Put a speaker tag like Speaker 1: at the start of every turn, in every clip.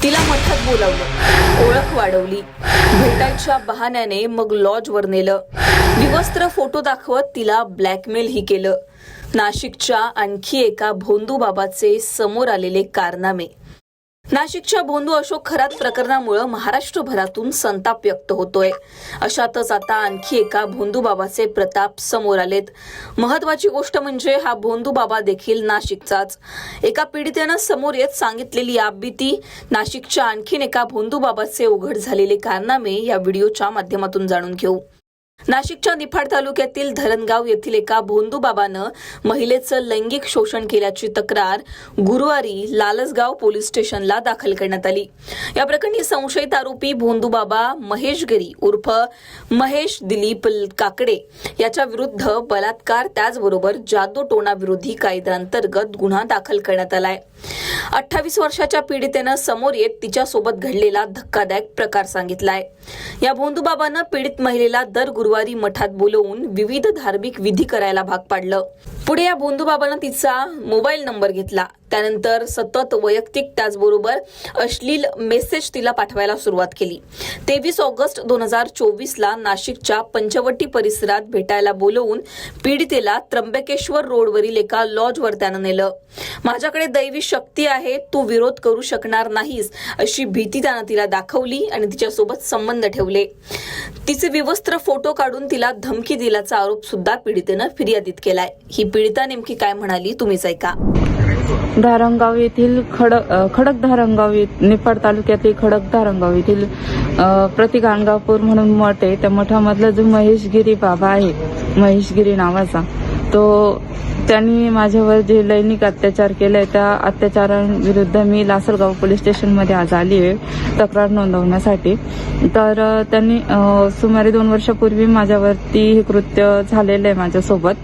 Speaker 1: तिला मठात बोलावलं, ओळख वाढवली, भेटायच्या बहाण्याने मग लॉजवर नेलं, विवस्त्र फोटो दाखवत तिला ब्लॅकमेलही केलं. नाशिकच्या आणखी एका भोंदू बाबाचे समोर आलेले कारनामे. नाशिकच्या भोंदू अशोक खरात प्रकरणामुळे महाराष्ट्रभरातून संताप व्यक्त होतोय. अशातच आता आणखी एका भोंदू बाबाचे प्रताप समोर आलेत. महत्वाची गोष्ट म्हणजे हा भोंदू बाबा देखील नाशिकचाच. एका पीडितेनं समोर येत सांगितलेली आपबीती, नाशिकच्या आणखीन एका भोंदू बाबाचे उघड झालेले कारनामे या व्हिडिओच्या माध्यमातून जाणून घेऊ. नाशिकच्या निफाड तालुक्यातील धरणगाव येथील एका भोंदू बाबानं महिलेचं लैंगिक शोषण केल्याची तक्रार गुरुवारी लालसगाव पोलीस स्टेशनला दाखल करण्यात आली. या प्रकरणी संशयित आरोपी भोंदू बाबा महेश गिरी उर्फ महेश दिलीप काकडे याच्या विरुद्ध बलात्कार त्याचबरोबर जादूटोणा विरोधी कायद्याअंतर्गत गुन्हा दाखल करण्यात आलाय. 28 वर्षाच्या पीडितेनं समोर येत तिच्यासोबत घडलेला धक्कादायक प्रकार सांगितलाय. या भोंदू बाबानं पीडित महिलेला दर गुरुवारी मठात बोलवून विविध धार्मिक विधी करायला भाग पाडलं. पुढे या भोंदू बाबानं तिचा मोबाईल नंबर घेतला. त्यानंतर सतत वैयक्तिक त्याचबरोबर अश्लील मेसेज तिला पाठवायला सुरुवात केली. 23 ऑगस्ट 2024ला नाशिकच्या पंचवटी परिसरात भेटायला बोलवून पीडितेला त्र्यंबकेश्वर रोडवरील एका लॉजवर त्यानं नेलं. माझ्याकडे दैवी शक्ती आहे, तू विरोध करू शकणार नाहीस अशी भीती त्यानं तिला दाखवली आणि तिच्यासोबत संबंध ठेवले. तिचे विवस्त्र फोटो काढून तिला धमकी दिल्याचा आरोप सुद्धा पीडितेनं फिर्यादीत केलाय. ही पीडिता नेमकी काय म्हणाली तुम्हीच ऐका.
Speaker 2: धारणगाव येथील खडक धारणगाव निफाड तालुक्यातील खडक धारणगाव येथील प्रतिगाणगापूर म्हणून मठ आहे. त्या मठामधला जो महेशगिरी बाबा आहे, महेशगिरी नावाचा, तो त्यांनी माझ्यावर जे लैंगिक अत्याचार केले त्या अत्याचारांविरुद्ध मी लासलगाव पोलीस स्टेशनमध्ये आज आली आहे तक्रार नोंदवण्यासाठी. तर त्यांनी सुमारे 2 वर्षापूर्वी माझ्यावरती हे कृत्य झालेलं आहे माझ्यासोबत.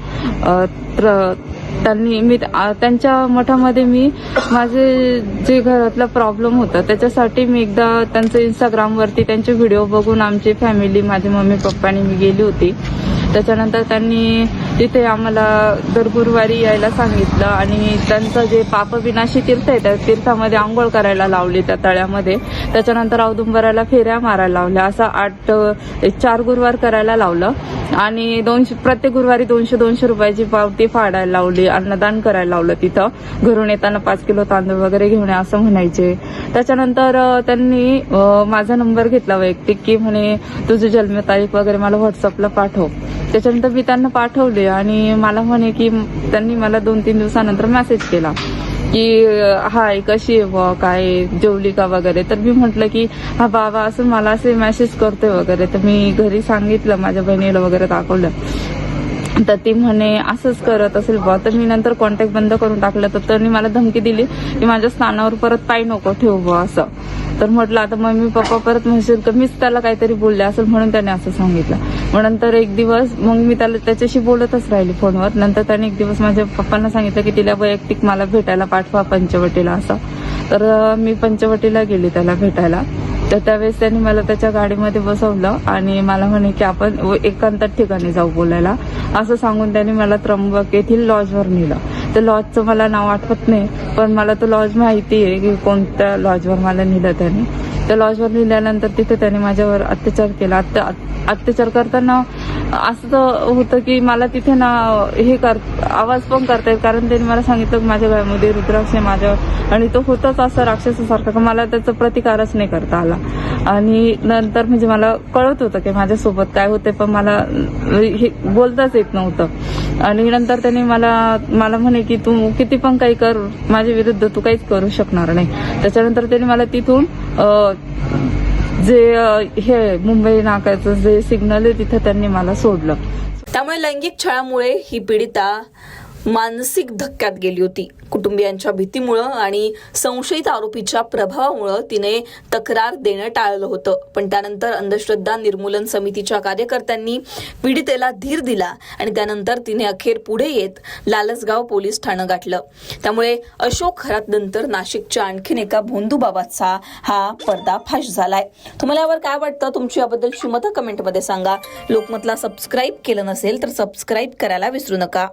Speaker 2: मी त्यांच्या मठामध्ये मी माझे जे घरातला प्रॉब्लेम होता त्याच्यासाठी मी एकदा त्यांचं इंस्टाग्रामवरती त्यांचे व्हिडिओ बघून आमची फॅमिली, माझे मम्मी पप्पानी मी गेली होती. त्याच्यानंतर त्यांनी तिथे आम्हाला दर गुरुवारी यायला सांगितलं आणि त्यांचं जे पापविनाशी तीर्थ आहे त्या तीर्थामध्ये आंघोळ करायला लावली त्या तळ्यामध्ये. त्याच्यानंतर औदुंबराला फेऱ्या मारायला लावल्या. असं 4 गुरुवार करायला लावलं आणि प्रत्येक गुरुवारी 200 रुपयाची पावती फाडायला लावली. अन्नदान करायला लावलं. तिथं घरून येताना 5 किलो तांदूळ वगैरे घेऊन या असं म्हणायचे. त्याच्यानंतर त्यांनी माझा नंबर घेतला वैयक्तिक की म्हणे तुझी जन्मतारीख वगैरे मला व्हॉट्सअपला पाठव. त्याच्यानंतर मी त्यांना पाठवले आणि मला म्हणे की त्यांनी मला 2-3 दिवसानंतर मेसेज केला की हाय कशी आहे व काय जेवली का वगैरे. तर मी म्हटलं की हा बाबा असं मला असे मेसेज करतोय वगैरे. तर मी घरी सांगितलं, माझ्या बहिणीला वगैरे दाखवलं. तर ती म्हणे असंच करत असेल बा. तर मी नंतर कॉन्टॅक्ट बंद करून टाकलं. तर त्यांनी मला धमकी दिली की माझ्या स्थानावर परत पाय नको ठेवू बा असं. तर म्हटलं आता मम्मी पप्पा परत म्हणशील तर मीच त्याला काहीतरी बोलले असेल म्हणून त्याने असं सांगितलं. मग नंतर एक दिवस मग मी त्याच्याशी बोलतच राहिली फोनवर. नंतर त्याने एक दिवस माझ्या पप्पांना सांगितलं की तिला वैयक्तिक मला भेटायला पाठवा पंचवटीला असं. तर मी पंचवटीला गेली त्याला भेटायला. तर त्यावेळेस त्यांनी मला त्याच्या गाडीमध्ये बसवलं आणि मला म्हणे की आपण एकांतात ठिकाणी जाऊ बोलायला असं सांगून त्यांनी मला त्र्यंबक येथील लॉजवर नेलं. तर लॉजचं मला नाव आठवत नाही पण मला तो लॉज माहिती आहे की कोणत्या लॉजवर मला नेलं त्यांनी. त्या लॉजवर नेल्यानंतर तिथे त्यांनी माझ्यावर अत्याचार केला. अत्याचार करताना असं होतं की मला तिथे ना आवाज पण करता येत कारण त्यांनी मला सांगितलं की माझ्या गळ्यामध्ये रुद्राक्ष आहे माझ्यावर आणि तो होताच असं राक्षसासारखा का मला त्याचा प्रतिकारच नाही करता आला. आणि नंतर म्हणजे मला कळत होतं की माझ्यासोबत काय होते पण मला हे बोलताच येत नव्हतं. आणि नंतर त्यांनी मला म्हणे की तू किती पण काही कर माझ्या विरुद्ध तू काहीच करू शकणार नाही. त्याच्यानंतर त्यांनी मला तिथून जे हे मुंबई नाक्याचं जे सिग्नल आहे तिथं त्यांनी मला सोडलं.
Speaker 1: त्यामुळे लैंगिक छळामुळे ही पीडिता मानसिक धक्क्यात गेली होती. कुटुंबियांच्या भीतीमुळे आणि संशयित आरोपीच्या प्रभावामुळे तिने तक्रार देणं टाळलं होतं. पण त्यानंतर अंधश्रद्धा निर्मूलन समितीच्या कार्यकर्त्यांनी पीडितेला धीर दिला आणि त्यानंतर तिने अखेर पुढे येत लालसगाव पोलीस ठाणं गाठलं. त्यामुळे अशोक खरात नंतर नाशिकच्या आणखीन एका भोंदू बाबाचा हा पर्दाफाश झालाय. तुम्हाला यावर काय वाटतं? तुमची याबद्दलची मतं कमेंटमध्ये सांगा. लोकमतला सबस्क्राईब केलं नसेल तर सबस्क्राईब करायला विसरू नका.